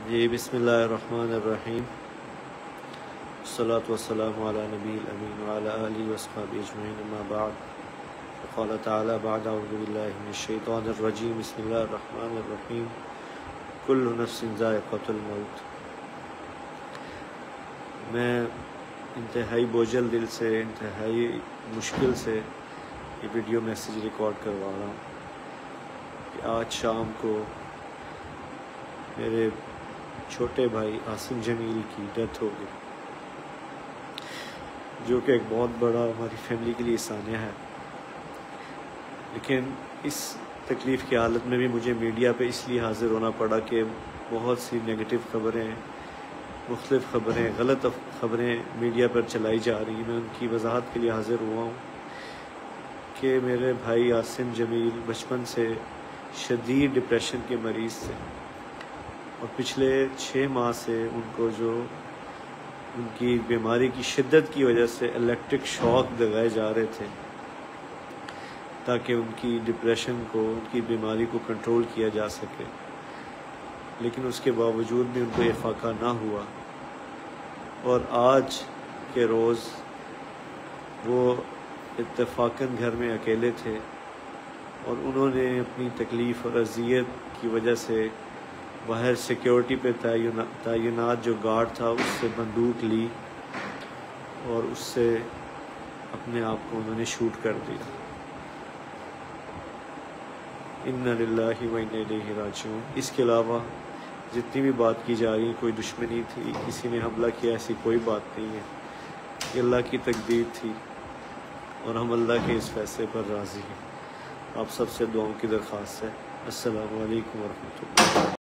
جی بسم اللہ الرحمن الرحیم، والصلاة والسلام علی نبی الامین وعلی آلہ واصحابہ اجمعین، اما بعد، قال تعالی بعد اعوذ باللہ من الشیطان الرجیم، بسم اللہ الرحمن الرحیم، کل نفس ذائقۃ الموت۔ میں انتہائی بوجھل دل سے، انتہائی مشکل سے یہ ویڈیو میسیج ریکارڈ کروا رہا ہوں کہ آج شام کو میرے چھوٹے بھائی عاصم جمیل کی ڈیتھ ہو گئی، جو کہ ایک بہت بڑا ہماری فیملی کے لیے سانحہ ہے۔ لیکن اس تکلیف کی حالت میں بھی مجھے میڈیا پہ اس لیے حاضر ہونا پڑا کہ بہت سی نگیٹو خبریں، مختلف خبریں، غلط خبریں میڈیا پر چلائی جا رہی ہیں۔ میں ان کی وضاحت کے لیے حاضر ہوا ہوں کہ میرے بھائی عاصم جمیل بچپن سے شدید ڈپریشن کے مریض تھے، اور پچھلے 6 ماہ سے ان کو جو ان کی بیماری کی شدت کی وجہ سے الیکٹرک شاک لگائے جا رہے تھے تاکہ ان کی ڈپریشن کو، ان کی بیماری کو کنٹرول کیا جا سکے، لیکن اس کے باوجود بھی ان کو افاقہ نہ ہوا۔ اور آج کے روز وہ اتفاقاً گھر میں اکیلے تھے، اور انہوں نے اپنی تکلیف اور اذیت کی وجہ سے باہر سیکیورٹی پہ تعینات جو گارڈ تھا اس سے بندوق لی اور اس سے اپنے آپ کو انہوں نے شوٹ کر دیا۔ انا للہ و انا الیہ راجعون۔ اس کے علاوہ جتنی بھی بات کی جا رہی ہے، کوئی دشمنی تھی، کسی نے حملہ کیا، ایسی کوئی بات نہیں ہے۔ یہ اللہ کی تقدیر تھی اور ہم اللہ کے اس فیصلے پر راضی ہیں۔ آپ سب سے دعاؤں کی درخواست ہے۔ السلام علیکم ورحمۃ اللہ۔